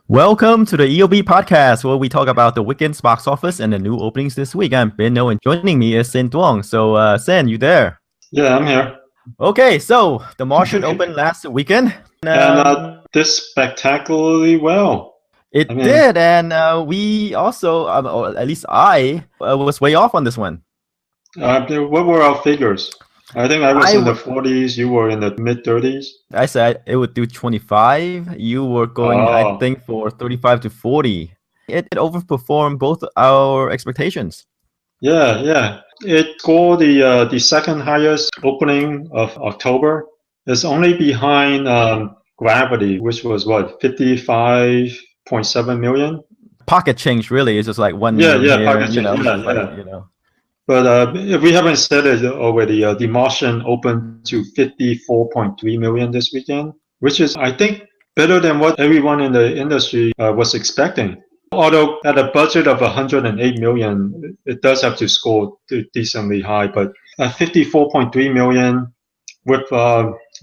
Welcome to the EOB podcast, where we talk about the weekend's box office and the new openings this week. I'm Binh, and joining me is Sen Duong. So, Sen, you there? Yeah, I'm here. Okay, so the Martian opened last weekend. And did spectacularly well. It did, and we also, or at least I, was way off on this one. What were our figures? I think I was in the 40s. You were in the mid 30s. I said it would do 25. You were going, I think, for 35 to 40. It overperformed both our expectations. Yeah. It scored the second highest opening of October. It's only behind Gravity, which was what, 55.7 million. Pocket change, really. It's just like one. Pocket change. But if we haven't said it already, the Martian opened to 54.3 million this weekend, which is, I think, better than what everyone in the industry was expecting. Although at a budget of 108 million, it does have to score decently high. But at 54.3 million with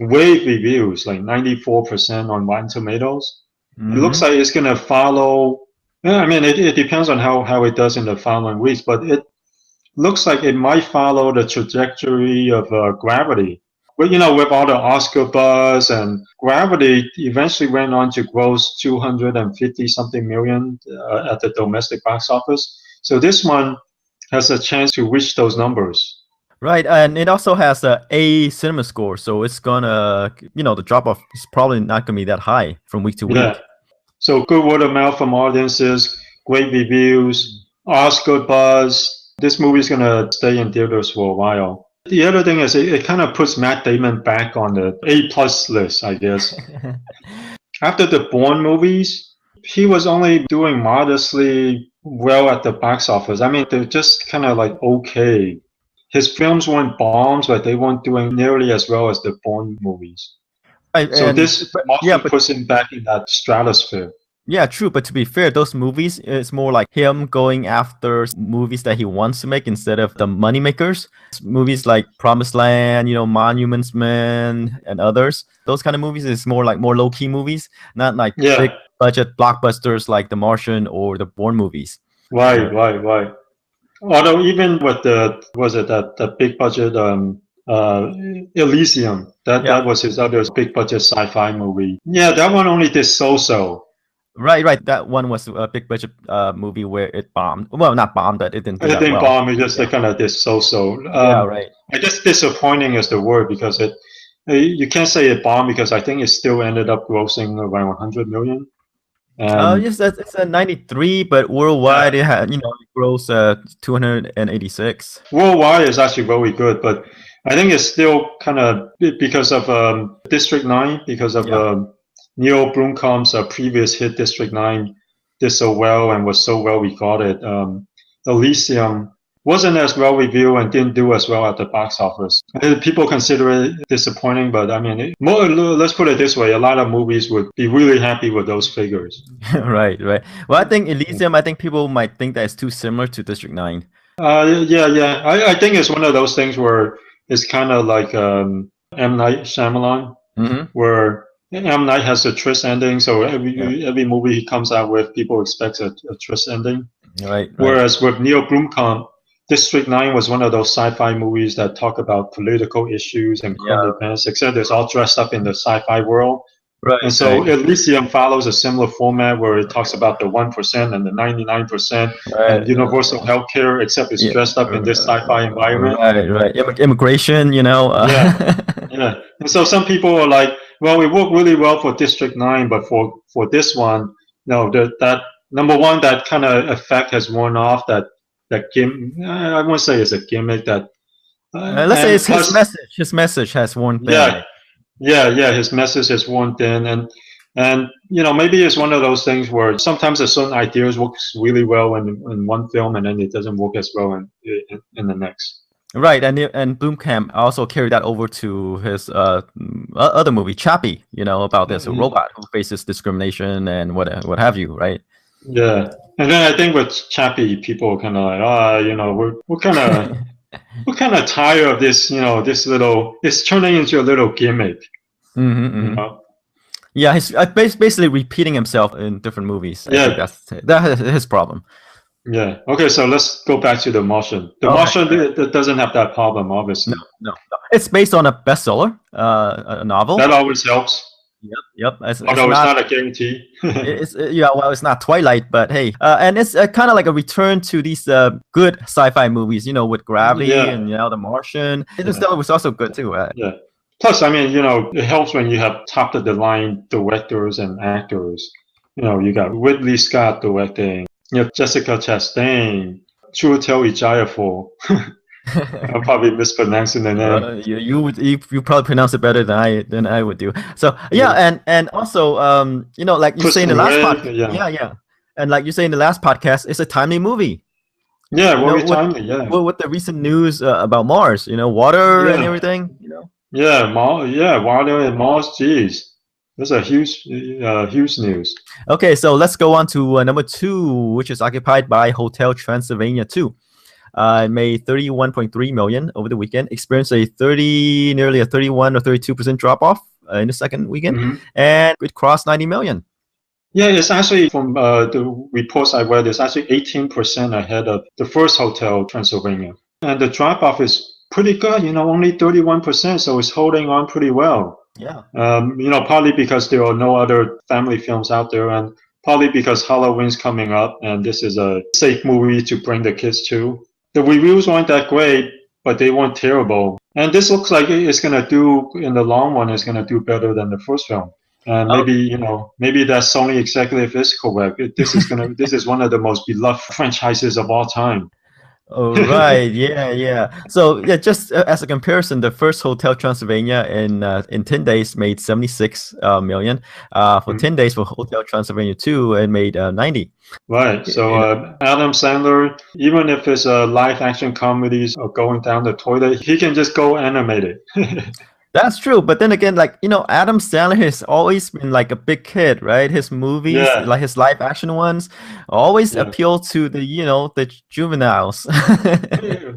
rave reviews, like 94% on Rotten Tomatoes, it looks like it's going to follow. I mean, it depends on how it does in the following weeks, but it looks like it might follow the trajectory of Gravity. But, with all the Oscar buzz, and Gravity eventually went on to gross 250 something million at the domestic box office. So this one has a chance to reach those numbers. Right, and it also has a cinema score, so it's gonna, the drop off is probably not gonna be that high from week to week. Yeah. So good word of mouth from audiences, great reviews, Oscar buzz. This movie is going to stay in theaters for a while. The other thing is it kind of puts Matt Damon back on the A+ list, I guess. After the Bourne movies, he was only doing modestly well at the box office. I mean, they're just kind of like okay. His films weren't bombs, but they weren't doing nearly as well as the Bourne movies. So this puts him back in that stratosphere. Yeah, true. But to be fair, those movies, it's more like him going after movies that he wants to make instead of the moneymakers. Movies like Promised Land, Monuments Men, and others. Those kind of movies is more low-key movies, not like big budget blockbusters like The Martian or the Bourne movies. Right. Although even with that big budget Elysium, that was his other big budget sci-fi movie. Yeah, that one only did so-so. Right. That one was a big budget movie where it bombed. Well, not bombed, but it didn't do that well. It didn't bomb. It just kind of did so-so. Right. I guess disappointing is the word, because you can't say it bombed, because I think it still ended up grossing around 100 million. Yes, it's a 93, but worldwide it had, it grossed 286. Worldwide is actually very good, but I think it's still kind of because of District 9, because of Neil Blomkamp's previous hit District 9 did so well and was so well regarded. Elysium wasn't as well reviewed and didn't do as well at the box office. People consider it disappointing, but I mean, let's put it this way: a lot of movies would be really happy with those figures. Right. Well, I think Elysium, people might think that it's too similar to District 9. Yeah. I think it's one of those things where it's kind of like M. Night Shyamalan, where M. Night has a twist ending, so every movie he comes out with, people expect a twist ending. Right. Whereas with Neil Blomkamp, District 9 was one of those sci-fi movies that talk about political issues and current events, except it's all dressed up in the sci-fi world. Right. And so Elysium follows a similar format where it talks about the 1% and the 99% and universal healthcare, except it's dressed up in this sci-fi environment. Right. Immigration, Yeah. And so some people are like, well, it worked really well for District 9, but for this one, no, that number one, that kind of effect has worn off. That I won't say it's a gimmick. That let's say it's his message. His message has worn thin. Yeah. His message has worn thin, and maybe it's one of those things where sometimes a certain ideas works really well in one film, and then it doesn't work as well in the next. Right, and Blomkamp also carried that over to his other movie, Chappie. About this robot who faces discrimination and what have you, right? Yeah, and then I think with Chappie, people are kind of like, we're kind of tired of this. It's turning into a little gimmick. Yeah, he's basically repeating himself in different movies. I think Yeah, that's his problem. yeah. Okay, so let's go back to The Martian. The Okay. Martian it doesn't have that problem, No, obviously. no, no. It's based on a bestseller, a novel. That always helps, Yep, yep. It's although it's not. not a guarantee. It's yeah. Well, it's not Twilight, but hey, and it's kind of like a return to these good sci-fi movies. With Gravity Yeah, and The Martian. yeah, Interstellar was also good too. yeah. Plus, I mean, it helps when you have top of the line directors and actors. You got Ridley Scott directing. You have Jessica Chastain, Chiwetel Ejiofor. I'm probably mispronouncing the name. You probably pronounce it better than I would do. So yeah, Yeah. and also like you say in the Kristen last Wiig, podcast, yeah. yeah, yeah, and like you say in the last podcast, it's a timely movie. Yeah, You know very with timely, yeah. with the recent news about Mars, water and Yeah, everything. yeah, Water and Mars, geez. That's a huge news. Okay, so let's go on to number two, which is occupied by Hotel Transylvania 2. It made 31.3 million over the weekend, experienced nearly a 31 or 32% drop off in the second weekend, Hmm. and it crossed 90 million. Yeah, it's actually from the reports I read, it's actually 18% ahead of the first Hotel Transylvania. And the drop off is pretty good, only 31%, so it's holding on pretty well. Yeah. Partly because there are no other family films out there, and partly because Halloween's coming up, and this is a safe movie to bring the kids to. The reviews weren't that great, but they weren't terrible. And this looks like it's gonna do in the long run. It's gonna do better than the first film. And Oh, maybe that Sony executive is correct. This is one of the most beloved franchises of all time. oh, right. Yeah, yeah. So yeah, just as a comparison, the first Hotel Transylvania in 10 days made 76 million. For 10 days for Hotel Transylvania 2, it made 90. Right. So Adam Sandler, even if his live action comedies are going down the toilet, he can just go animated. That's true, but then again, like Adam Sandler has always been like a big hit, right? His movies, Yeah. like his live action ones, always Yeah. appeal to the juveniles.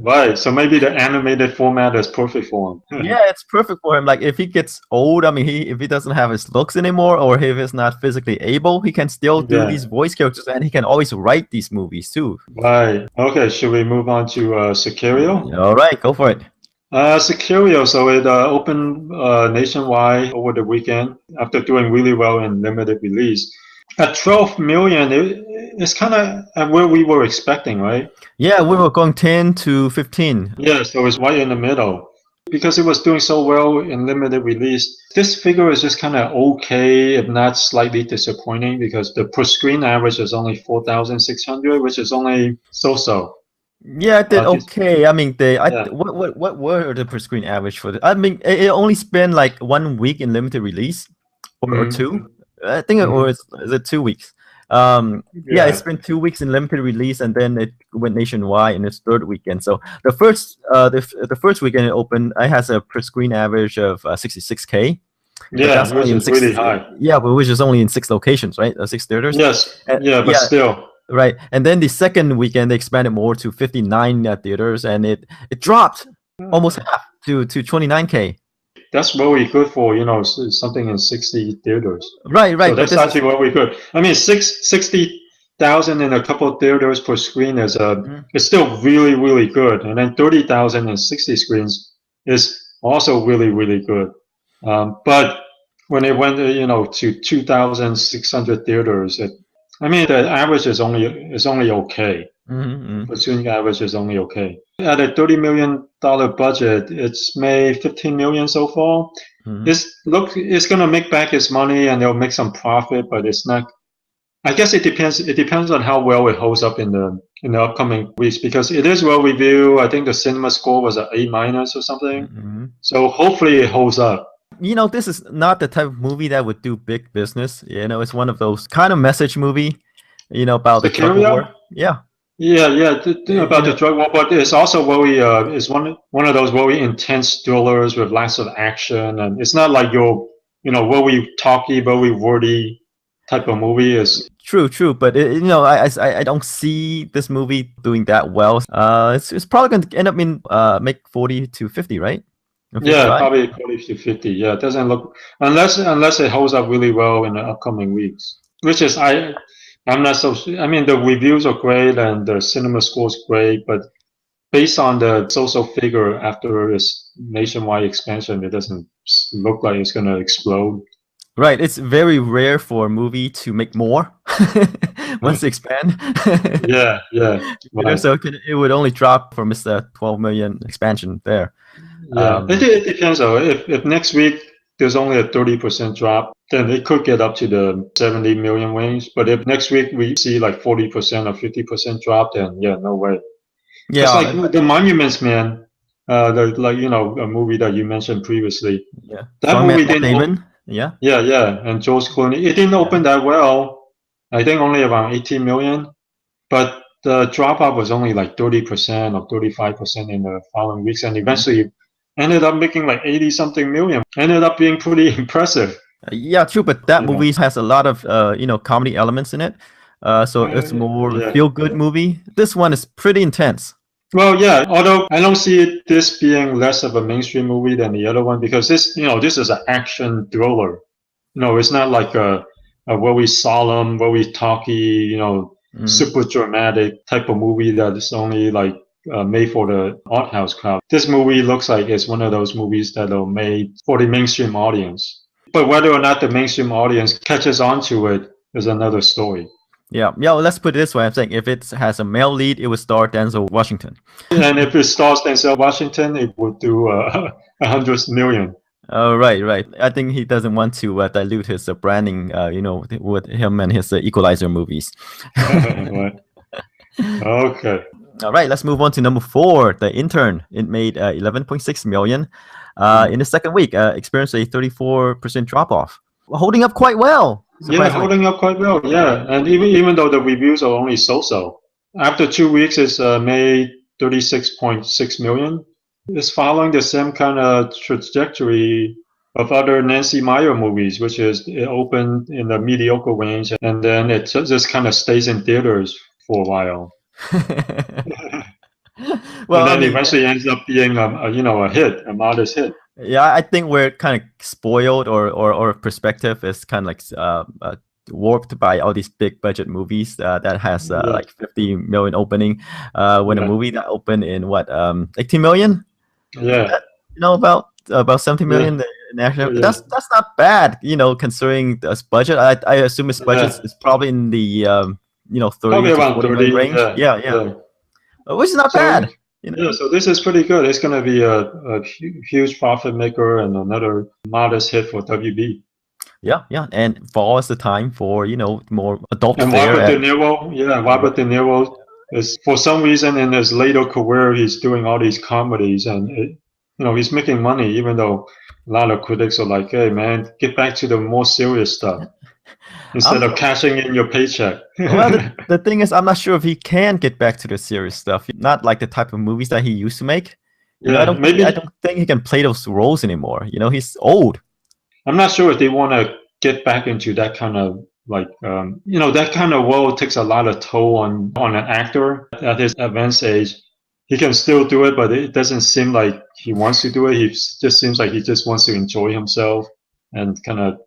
Right. So maybe the animated format is perfect for him. Yeah, it's perfect for him. Like if he gets old, I mean, if he doesn't have his looks anymore, or if he's not physically able, he can still do Yeah. these voice characters, and he can always write these movies too. Right. Okay. Should we move on to Sicario? All right, go for it. Sicario, so it opened nationwide over the weekend after doing really well in limited release. At 12 million, it's kind of at where we were expecting, right? Yeah, we were going 10 to 15. Yeah, so it's right in the middle. Because it was doing so well in limited release, this figure is just kind of okay, if not slightly disappointing, because the per screen average is only 4,600, which is only so-so. Yeah, it did okay. I mean, Yeah. what were the per screen average for the? I mean, it only spent like 1 week in limited release, or Mhm. two. I think, or is it 2 weeks? Yeah, Yeah. it's been 2 weeks in limited release, and then it went nationwide in its third weekend. So the first weekend it opened, it has a per screen average of 66K. But Yeah, that's which only in is six. really high. Yeah, but which is only in 6 locations, right? 6 theaters. Yes. Yeah, but Yeah, still. right. And then the second weekend they expanded more to 59 theaters, and it dropped almost half to 29K. That's really good for, something in 60 theaters. Right, So right. But that's this is actually really good. I mean, 60,000 in a couple of theaters per screen is still really, really good. And then 30,000 in 60 screens is also really, really good. But when it went, to 2,600 theaters, I mean, the average is only okay. mm-hmm. The shooting average is only okay. At a $30 million budget, it's made 15 million so far. Mm-hmm. It's gonna make back its money and they'll make some profit, but it's not. I guess it depends. It depends on how well it holds up in the upcoming weeks because it is well reviewed. I think the cinema score was an A minus or something. Mm-hmm. So hopefully it holds up. This is not the type of movie that would do big business. It's one of those kind of message movie, about the drug war. Yeah. Yeah, about the You drug war, but it's also very it's one of those very intense thrillers with lots of action, and it's not like your very talky, very wordy type of movie. Is True, but I don't see this movie doing that well. It's probably going to end up in make 40 to 50, right? Yeah, 55? probably 40 to 50. Yeah, it doesn't look unless it holds up really well in the upcoming weeks. Which is I'm not so. I mean, the reviews are great and the cinema score's great, but based on the social figure after its nationwide expansion, it doesn't look like it's gonna explode. Right, it's very rare for a movie to make more once they expand. Yeah, yeah, right. So it would only drop from its 12 million expansion there. Yeah, it depends though. If next week there's only a 30% drop, then it could get up to the 70 million range. But if next week we see like 40% or 50% drop, then yeah, no way. Because Yeah, like the Monuments Man, the like a movie that you mentioned previously, yeah. that Starring movie Matt didn't. Damon. Yeah, Yeah, yeah, and George Clooney. It didn't yeah. open that well. I think only around 18 million, but the dropout was only like 30% or 35% in the following weeks, and Mhm. eventually ended up making like 80 something million. Ended up being pretty impressive. Yeah, true. But that You know. movie has a lot of comedy elements in it. So it's more Yeah. feel good movie. This one is pretty intense. Well, yeah. Although I don't see this being less of a mainstream movie than the other one because this is an action thriller. It's not like a very solemn, very talky, Mm. super dramatic type of movie that is only like made for the art house crowd. This movie looks like it's one of those movies that are made for the mainstream audience. But whether or not the mainstream audience catches on to it is another story. Yeah. Well, let's put it this way. I'm saying if it has a male lead, it would star Denzel Washington. And if it stars Denzel Washington, it would do 100 million. Right. I think he doesn't want to dilute his branding, with him and his Equalizer movies. Right. Okay. All right, let's move on to number 4, The Intern. It made 11.6 million. In the second week, experienced a 34% drop off, holding up quite well. Yeah, holding up quite well. Yeah, and even though the reviews are only so-so, after 2 weeks, it's made 36.6 million. It's following the same kind of trajectory of other Nancy Meyer movies, which is it opened in the mediocre range and then it just kind of stays in theaters for a while. Well, and then eventually ends up being a hit, a modest hit. Yeah, I think we're kind of spoiled, or perspective is kind of like warped by all these big budget movies that has like 50 million opening. When a movie that opened in 18 million, yeah, about 70 million. National. That's not bad, considering this budget. I assume its budget is probably in the 30 to 40 million range. Yeah. Which is not bad. Yeah, so this is pretty good. It's going to be a huge profit maker and another modest hit for WB. Yeah, and fall is the time for more adult and fare. Robert De Niro is for some reason in his later career he's doing all these comedies and he's making money even though a lot of critics are like, hey man, get back to the more serious stuff instead of cashing in your paycheck. Well, the thing is, I'm not sure if he can get back to the serious stuff. Not like the type of movies that he used to make. I don't think he can play those roles anymore. He's old. I'm not sure if they want to get back into that kind of that kind of role takes a lot of toll on an actor at his advanced age. He can still do it, but it doesn't seem like he wants to do it. He just seems like he just wants to enjoy himself and kind of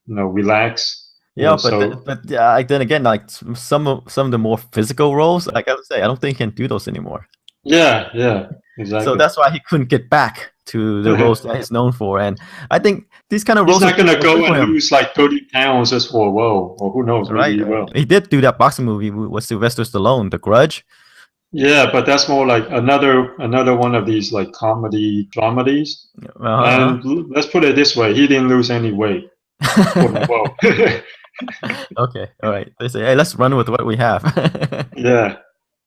relax. Yeah, but then again, like some of the more physical roles, like I would say, I don't think he can do those anymore. Yeah, exactly. So that's why he couldn't get back to the roles that he's known for, and I think these kind of roles. He's not gonna go and lose like 30 pounds just for a role, or who knows? Right. Maybe he will. He did do that boxing movie with Sylvester Stallone, The Grudge. Yeah, but that's more like another one of these like comedy dramedies. And let's put it this way: he didn't lose any weight. Okay, all right. They say, hey, let's run with what we have. Yeah,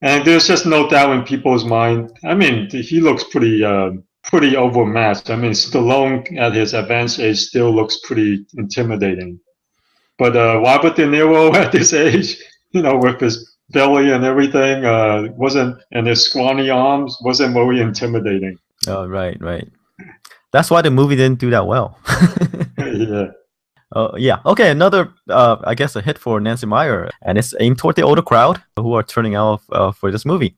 and there's just no doubt in people's mind. I mean, he looks pretty overmatched. I mean, Stallone at his advanced age still looks pretty intimidating. But Robert De Niro at this age, with his belly and everything, and his scrawny arms, wasn't very intimidating. Oh, right. That's why the movie didn't do that well. Yeah. Yeah. Okay. Another, I guess, a hit for Nancy Meyer, and it's aimed toward the older crowd who are turning out for this movie.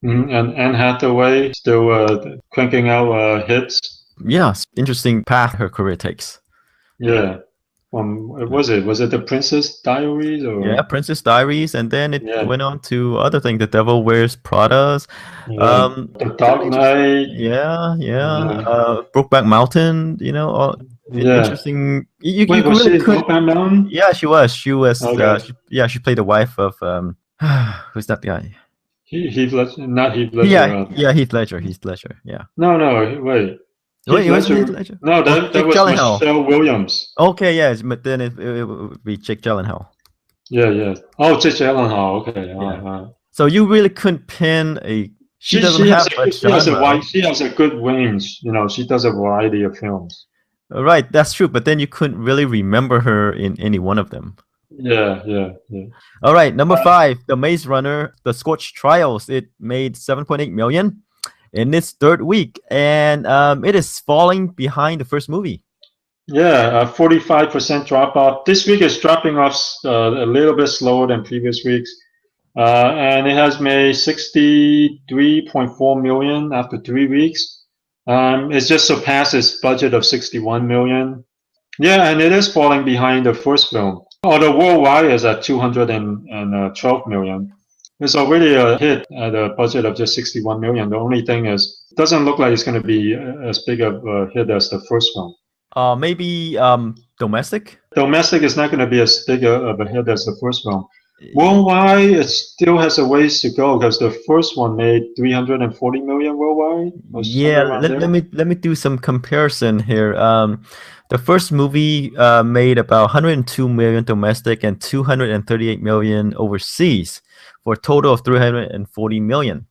And Anne Hathaway still cranking out hits. Yeah, interesting path her career takes. Yeah. Was it the Princess Diaries Yeah, or Princess Diaries, and then it yeah, went on to other things. The Devil Wears Prada's. yeah, The Kind of Dark interesting. Knight. Yeah, yeah. Yeah, Brokeback Mountain. all yeah. interesting. You Wait, was really she in could. Brokeback Mountain? Yeah, she was. She was. Okay. She played the wife of who's that guy? Heath Ledger, not Heath Ledger. Yeah, yeah, Heath Ledger. Heath Ledger. Yeah. No, no, wait. Wait, Heath it wasn't Heath Ledger. Ledger. No, Oh, that Jake was Gyllenhaal. Michelle Williams. Okay, yeah, but then it would be Jake Gyllenhaal. Yeah, yeah. Oh, Jake Gyllenhaal. Okay. Yeah. So you really couldn't pin a. She doesn't She has have much genre. she has a good range. She does a variety of films. Right, that's true. But then you couldn't really remember her in any one of them. Yeah, yeah, yeah. All right, number 5, The Maze Runner, The Scorch Trials. It made 7.8 million in its third week, and it is falling behind the first movie. Yeah, a 45% drop off. This week is dropping off a little bit slower than previous weeks. And it has made 63.4 million after 3 weeks. It's just surpassed its budget of 61 million. Yeah, and it is falling behind the first film. Although worldwide is at 212 million. It's already a hit at a budget of just 61 million. The only thing is, it doesn't look like it's going to be as big of a hit as the first film. Maybe domestic. Domestic is not going to be as big of a hit as the first one. Worldwide, it still has a ways to go because the first one made 340 million worldwide. Yeah, let me do some comparison here. The first movie made about 102 million domestic and 238 million overseas, for a total of 340 million.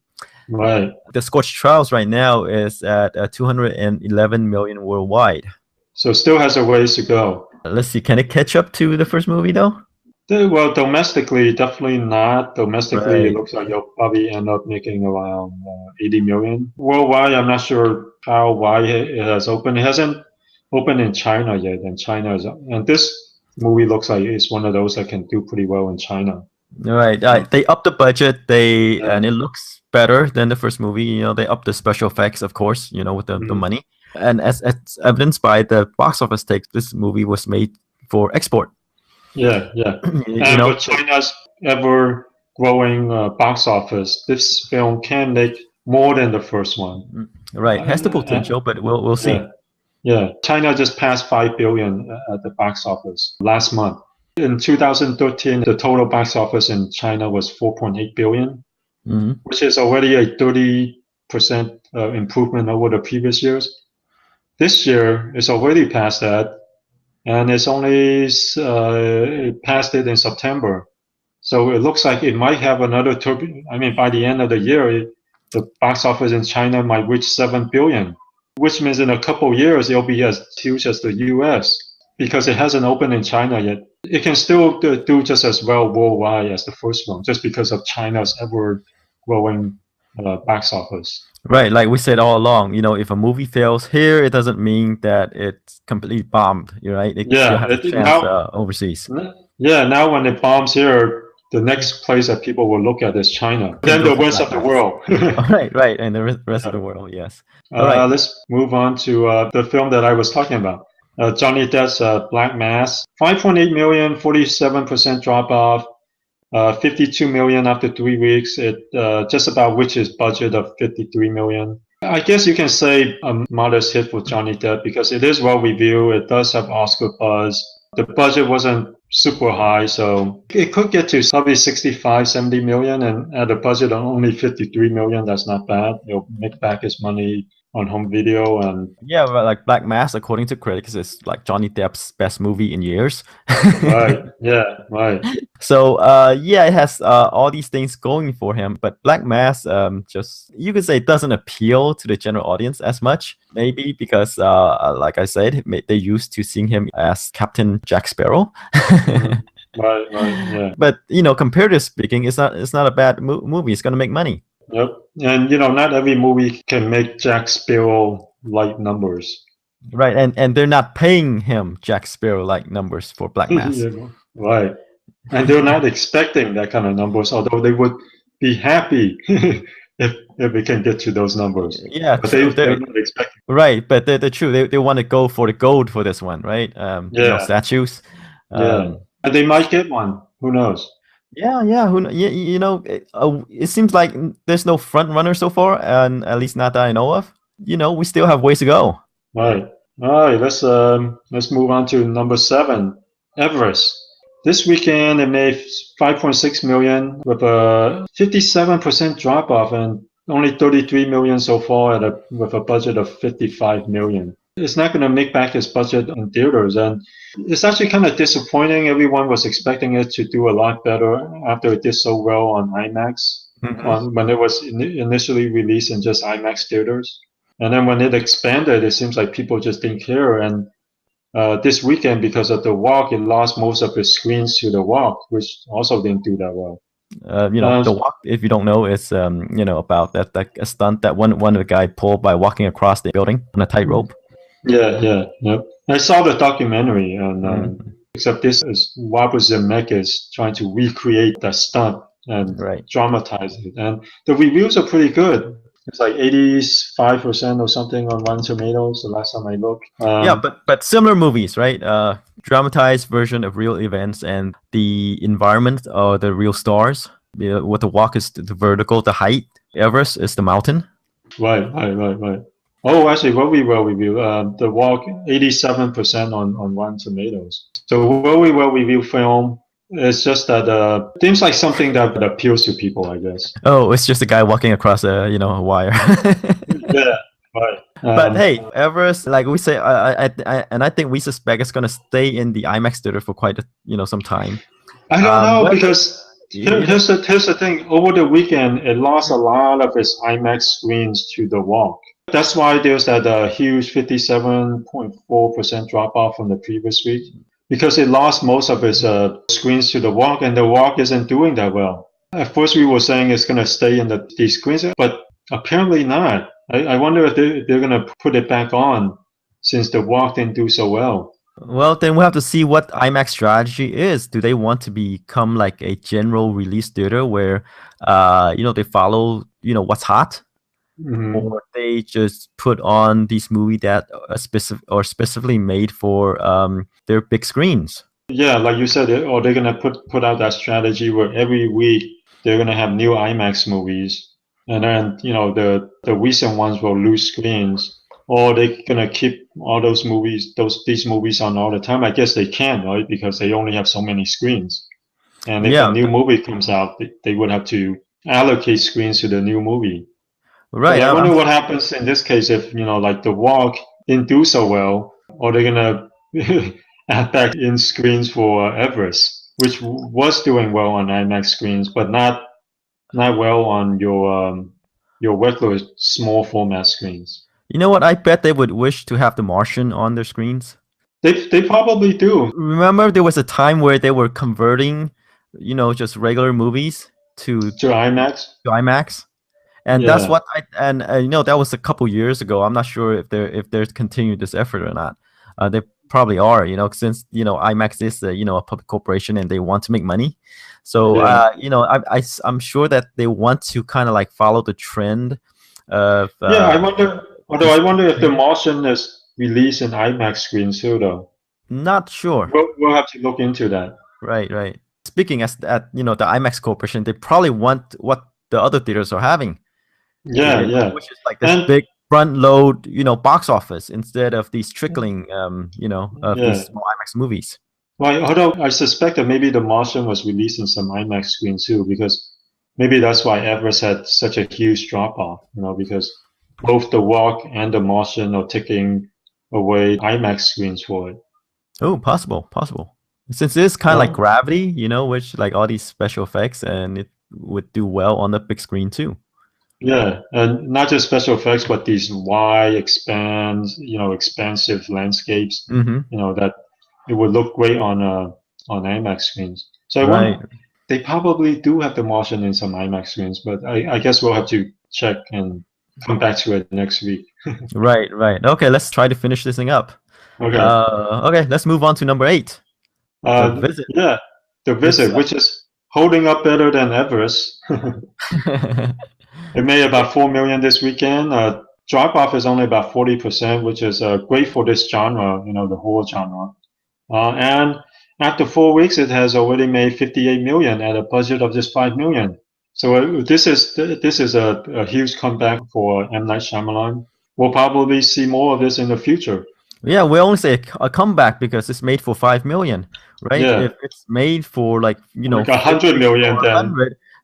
Right. The Scorch Trials right now is at 211 million worldwide. So still has a ways to go. Let's see, can it catch up to the first movie though? Well, domestically, definitely not. Domestically, Right. It looks like you'll probably end up making around 80 million. Worldwide, I'm not sure how wide it has opened. It hasn't opened in China yet, and this movie looks like it's one of those that can do pretty well in China. Right. They upped the budget. And it looks better than the first movie. They upped the special effects, of course. With the money. And as evidenced by the box office take, this movie was made for export. Yeah, yeah. And with China's ever-growing box office, this film can make more than the first one. Right, has the potential, but we'll see. Yeah, China just passed 5 billion at the box office last month. In 2013, the total box office in China was 4.8 billion, which is already a 30% improvement over the previous years. This year, it's already past that, and it's only passed it in September. So it looks like it might have another by the end of the year, the box office in China might reach 7 billion, which means in a couple of years, it'll be as huge as the US. Because it hasn't opened in China yet, it can still do just as well worldwide as the first one, just because of China's ever-growing box office. Right, like we said all along, if a movie fails here, it doesn't mean that it's completely bombed, right? It still has a chance overseas. Yeah, now when it bombs here, the next place that people will look at is China. Then the rest of the world. Right, and the rest of the world, yes. All right. Let's move on to the film that I was talking about. Johnny Depp's Black Mass, 5.8 million, 47% drop off, 52 million after 3 weeks. It just about reached his budget of 53 million. I guess you can say a modest hit for Johnny Depp because it is well reviewed. It does have Oscar buzz. The budget wasn't super high, so it could get to probably 65, 70 million, and at a budget of only 53 million, that's not bad. It'll make back his money on home video. And yeah, but like Black Mass, according to critics, is like Johnny Depp's best movie in years. Right. Yeah. Right. So yeah, it has all these things going for him, but Black Mass just, you could say, doesn't appeal to the general audience as much. Maybe because like I said, they're used to seeing him as Captain Jack Sparrow. Right. Yeah. But comparatively speaking, it's not a bad movie. It's gonna make money. Yep. And not every movie can make Jack Sparrow like numbers. Right, and they're not paying him Jack Sparrow like numbers for Black Mass. Yeah, right. And they're not expecting that kind of numbers, although they would be happy if we can get to those numbers. Yeah, but they're not expecting Right, but they're true. They want to go for the gold for this one, right? Yeah, Statues. yeah. Um, And they might get one. Who knows? yeah. It seems like there's no front runner so far, and at least not that I know of. We still have ways to go. Right. All right. Let's move on to number 7, Everest. This weekend it made 5.6 million with a 57% drop off and only 33 million so far with a budget of 55 million. It's not going to make back its budget in theaters, and it's actually kind of disappointing. Everyone was expecting it to do a lot better after it did so well on IMAX when it was initially released in just IMAX theaters. And then when it expanded, it seems like people just didn't care. And this weekend, because of the walk, it lost most of its screens to the walk, which also didn't do that well. The walk, if you don't know, is about that a stunt that one of the guy pulled by walking across the building on a tightrope. Yeah. I saw the documentary, and except this is Robert Zemeckis trying to recreate that stunt and dramatize it. And the reviews are pretty good. It's like 85% or something on Rotten Tomatoes the last time I looked. Yeah, but similar movies, right? Dramatized version of real events, and the environment are the real stars. What the walk is the vertical, the height. Everest is the mountain. Right. Oh, actually, very well reviewed. The Walk, 87% on Rotten Tomatoes. So very well reviewed film. It's just that seems like something that appeals to people, I guess. Oh, it's just a guy walking across a wire. Yeah, right. But hey, Everest, like we say, I think we suspect it's gonna stay in the IMAX theater for quite some time. I don't know because here's the thing. Over the weekend, it lost a lot of its IMAX screens to the Walk. That's why there's that huge 57.4% drop off from the previous week, because it lost most of its screens to the Walk, and the Walk isn't doing that well. At first, we were saying it's going to stay in these screens, but apparently not. I wonder if they're going to put it back on since the Walk didn't do so well. Well, then we'll have to see what IMAX strategy is. Do they want to become like a general release theater where, they follow, what's hot? Or they just put on these movies that are specifically made for their big screens. Yeah, like you said, or they're gonna put out that strategy where every week they're gonna have new IMAX movies, and then the recent ones will lose screens, or they're gonna keep all these movies on all the time. I guess they can, right? Because they only have so many screens, and if a new movie comes out, they would have to allocate screens to the new movie. Right. But I wonder what happens in this case if like the Walk didn't do so well, or they're gonna add back in screens for Everest, which was doing well on IMAX screens, but not well on your regular small format screens. You know what? I bet they would wish to have The Martian on their screens. They probably do. Remember, there was a time where they were converting, just regular movies to IMAX. To IMAX. And that's what that was a couple years ago. I'm not sure if they're continuing this effort or not. They probably are, since IMAX is a public corporation and they want to make money. So I'm sure that they want to kind of like follow the trend of. I wonder. Although I wonder if The Martian is released in IMAX screens too, though. Not sure. We'll have to look into that. Right. Speaking at the IMAX corporation, they probably want what the other theaters are having. Yeah. Which is like this big front load, box office instead of these trickling, of these small IMAX movies. Well, although I suspect that maybe The Martian was released in some IMAX screens too, because maybe that's why Everest had such a huge drop off, because both The Walk and The Martian are taking away IMAX screens for it. Oh, possible. Since it's kind of like Gravity, which like all these special effects, and it would do well on the big screen too. Yeah, and not just special effects, but these wide, expansive landscapes. That it would look great on IMAX screens. So I wonder, they probably do have The Martian in some IMAX screens, but I guess we'll have to check and come back to it next week. Right. Okay, let's try to finish this thing up. Okay, let's move on to number 8. The Visit. Yeah, The Visit, which is holding up better than Everest. It made about 4 million this weekend. drop off is only about 40%, which is great for this genre, the whole genre. And after 4 weeks, it has already made 58 million at a budget of just 5 million. So this is a huge comeback for M. Night Shyamalan. We'll probably see more of this in the future. Yeah, we only say a comeback because it's made for 5 million, right? Yeah. If it's made for like 100 million,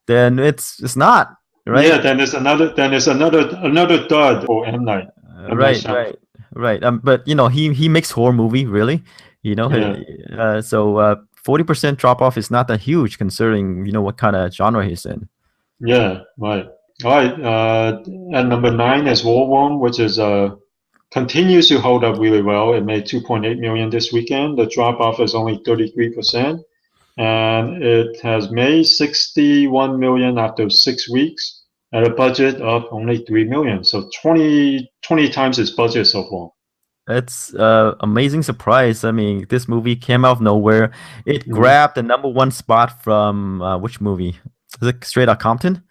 then it's not, right? Yeah, then there's another dud for M. Night. Right. But he makes horror movie, really. So 40% drop off is not that huge considering what kind of genre he's in. Yeah, right. All right. At number 9 is War Room, which is continues to hold up really well. It made 2.8 million this weekend. The drop off is only 33%, and it has made 61 million after 6 weeks at a budget of only 3 million. So 20 times its budget so far. It's amazing surprise. I mean, this movie came out of nowhere. It grabbed the #1 spot from which movie? Is it Straight Outta Compton?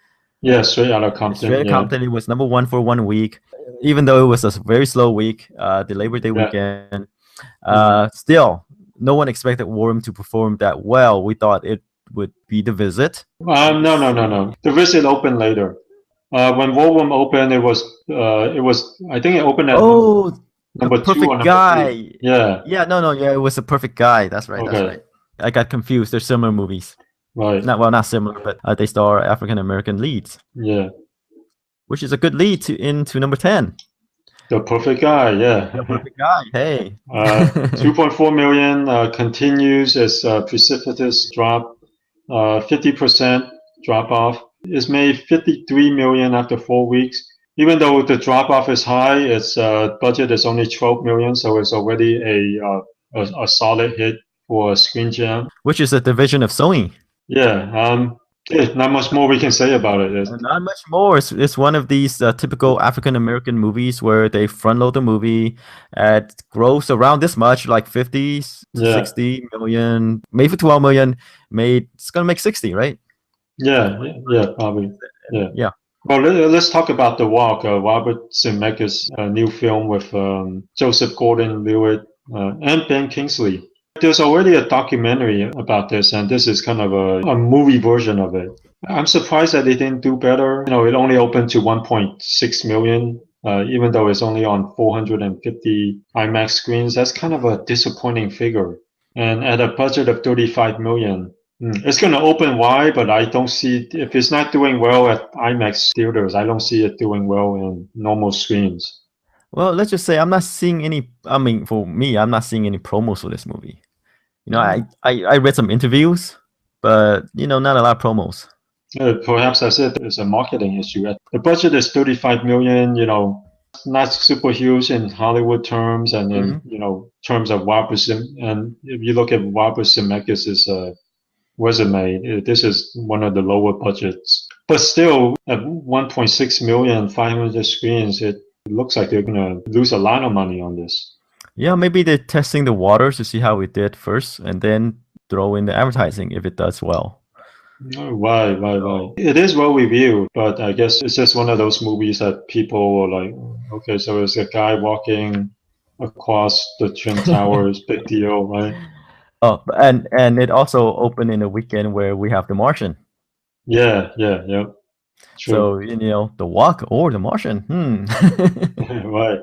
Yeah, Straight Outta Compton. Straight Outta Compton. It was #1 for 1 week, even though it was a very slow week, the Labor Day weekend. Still, no one expected War Room to perform that well. We thought it would be The Visit. No. The Visit opened later. When War Room opened, it was I think it opened at number 2 or number 3. Yeah. It was The Perfect Guy. That's right. That's right. I got confused. They're similar movies. Right. Not similar, but they star African American leads. Yeah. Which is a good lead into number 10. The Perfect Guy, yeah. The Perfect Guy, hey. 2.4 million continues its precipitous drop. 50% drop off. It's made 53 million after 4 weeks. Even though the drop off is high, its budget is only 12 million, so it's already a solid hit for Screen Gem. Which is a division of Sony. Yeah. Not much more we can say about it. Not much more. It's one of these typical African American movies where they front load the movie at gross around this much, like 50 to 60 million, made for 12 million, it's gonna make 60, right? Yeah, probably. Yeah. Well, let's talk about The Walk, Robert Zemeckis' new film with Joseph Gordon-Levitt and Ben Kingsley. There's already a documentary about this, and this is kind of a movie version of it. I'm surprised that they didn't do better. It only opened to 1.6 million, even though it's only on 450 IMAX screens. That's kind of a disappointing figure. And at a budget of 35 million, it's going to open wide, but I don't see, if it's not doing well at IMAX theaters, I don't see it doing well in normal screens. Well, let's just say I'm not seeing any, for me, I'm not seeing any promos for this movie. I read some interviews, but, not a lot of promos. Perhaps that's it. It's a marketing issue. The budget is 35 million, not super huge in Hollywood terms and in, terms of Robert and if you look at Robert Zemeckis' resume, this is one of the lower budgets. But still, at 1.6 million, 500 screens, it looks like they're going to lose a lot of money on this. Yeah, maybe they're testing the waters to see how it did first and then throw in the advertising if it does well. Right. It is well reviewed, but I guess it's just one of those movies that people are like, okay, so it's a guy walking across the Twin Towers, big deal, right? Oh, and it also opened in a weekend where we have The Martian. Yeah. True. So, The Walk or The Martian. Right.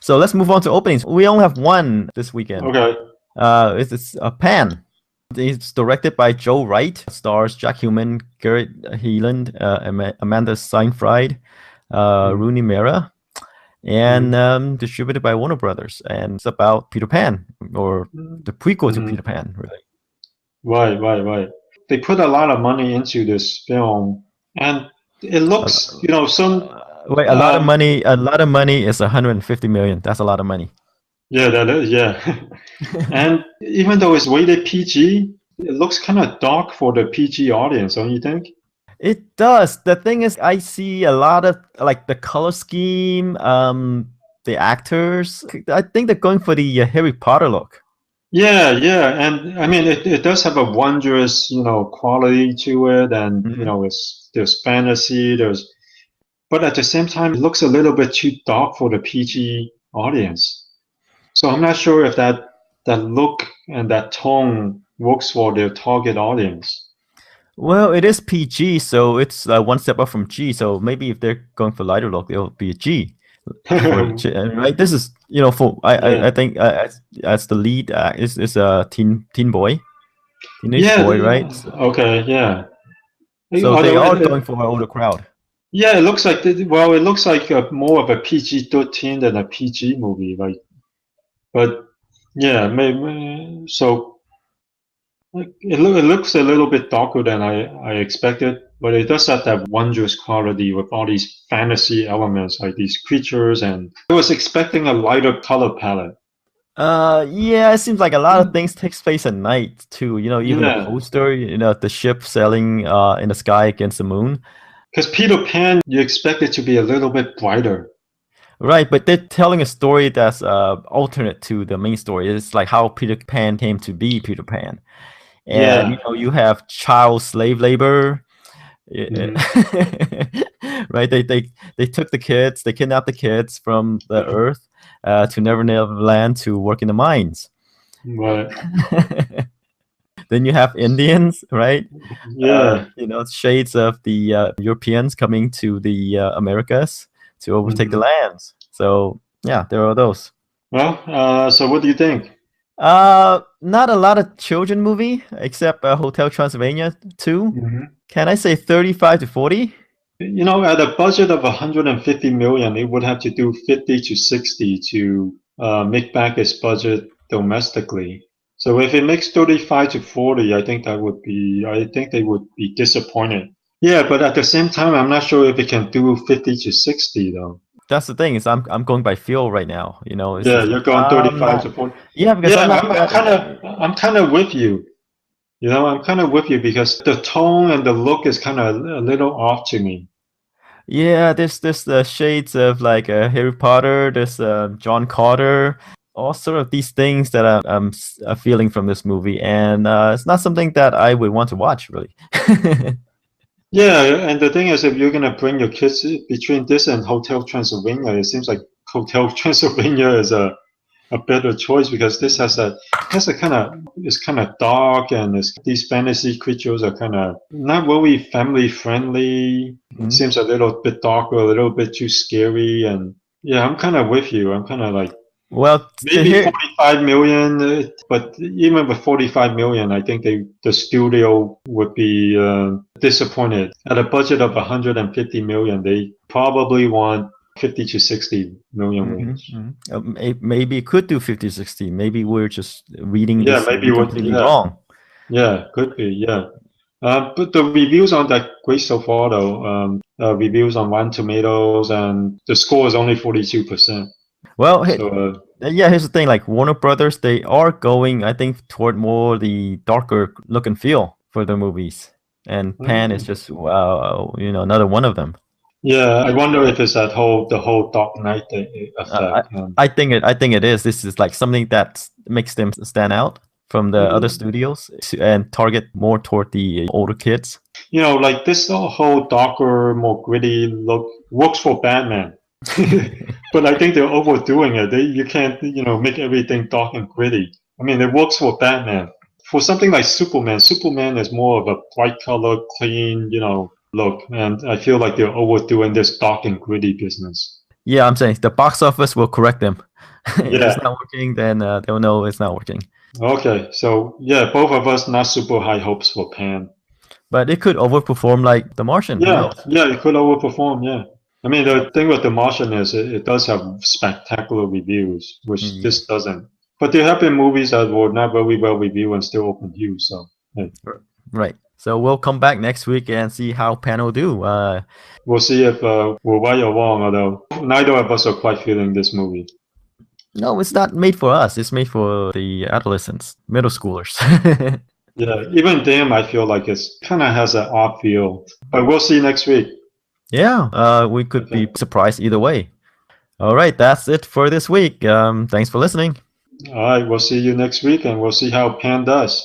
So let's move on to openings. We only have one this weekend. Okay. It's Pan. It's directed by Joe Wright. Stars Jack Human, Garrett Hedlund, Amanda Seyfried, Rooney Mara, and distributed by Warner Brothers. And it's about Peter Pan, or the prequel to Peter Pan, really. Right. They put a lot of money into this film, and it looks, Wait, a lot of money. A lot of money is 150 million. That's a lot of money. Yeah, that is. Yeah, and even though it's rated PG, it looks kind of dark for the PG audience, don't you think? It does. The thing is, I see a lot of the color scheme, the actors. I think they're going for the Harry Potter look. Yeah, and I mean it does have a wondrous, quality to it, and there's fantasy, there's but at the same time, it looks a little bit too dark for the PG audience. So I'm not sure if that look and that tone works for their target audience. Well, it is PG, so it's one step up from G. So maybe if they're going for lighter look, it'll be a G. Right? This is for I think as the lead is a teenage boy, right? Okay, yeah. So they are going for an older crowd. Yeah, it looks like it looks like more of a PG-13 than a PG movie, like. But yeah, maybe so. It looks a little bit darker than I expected, but it does have that wondrous quality with all these fantasy elements, like these creatures, and I was expecting a lighter color palette. Yeah, it seems like a lot of things takes place at night too. Even the poster, the ship sailing in the sky against the moon. Because Peter Pan, you expect it to be a little bit brighter. Right, but they're telling a story that's alternate to the main story. It's like how Peter Pan came to be Peter Pan. And you have child slave labor. Right? They took the kids, they kidnapped the kids from the earth to Never Land to work in the mines. Right. Then you have Indians, right? Yeah. Shades of the Europeans coming to the Americas to overtake the lands. So yeah, there are those. Well, so what do you think? Not a lot of children movie except Hotel Transylvania 2. Can I say 35 to 40? At a budget of 150 million, it would have to do 50 to 60 to make back its budget domestically. So if it makes 35 to 40, I think they would be disappointed. Yeah, but at the same time, I'm not sure if it can do 50 to 60 though. That's the thing is I'm going by feel right now. You're going 35 to 40. Yeah, because I'm kind of with you. I'm kind of with you because the tone and the look is kind of a little off to me. Yeah, there's shades of like Harry Potter, there's John Carter, all sort of these things that I'm feeling from this movie, and it's not something that I would want to watch really. Yeah, and the thing is, if you're gonna bring your kids between this and Hotel Transylvania, it seems like Hotel Transylvania is a better choice because this has a it's kind of dark, and these fantasy creatures are kind of not really family friendly. It seems a little bit darker, a little bit too scary, and yeah, I'm kind of with you. I'm kind of like, well, maybe 45 million, but even with 45 million, I think the studio would be disappointed. At a budget of 150 million, they probably want 50 to 60 million range. Maybe it could do 50 60. Maybe we're just reading this maybe completely wrong. Yeah, could be, yeah. But the reviews aren't that great so far, though. Reviews on Rotten Tomatoes, and the score is only 42%. Well, here's the thing. Like Warner Brothers, they are going, I think, toward more the darker look and feel for their movies, and Pan is just another one of them. Yeah, I wonder if it's the whole Dark Knight effect. I think it is. This is like something that makes them stand out from the other studios and target more toward the older kids. Like this whole darker, more gritty look works for Batman. But I think they're overdoing it. You can't, make everything dark and gritty. I mean, it works for Batman. For something like Superman is more of a bright color, clean, look. And I feel like they're overdoing this dark and gritty business. Yeah, I'm saying the box office will correct them. If it's not working, then they'll know it's not working. Okay, so yeah, both of us not super high hopes for Pan. But it could overperform like The Martian. Yeah, it could overperform, yeah. I mean, the thing with The Martian is it does have spectacular reviews, which this doesn't. But there have been movies that were not very well reviewed and still open views. So, hey. Right. So we'll come back next week and see how Pan will do. We'll see if we're right or wrong, although neither of us are quite feeling this movie. No, it's not made for us. It's made for the adolescents, middle schoolers. Yeah, even them, I feel like it kind of has an odd feel. But we'll see next week. Yeah, we could be surprised either way. All right, that's it for this week. Thanks for listening. All right, we'll see you next week, and we'll see how Pan does.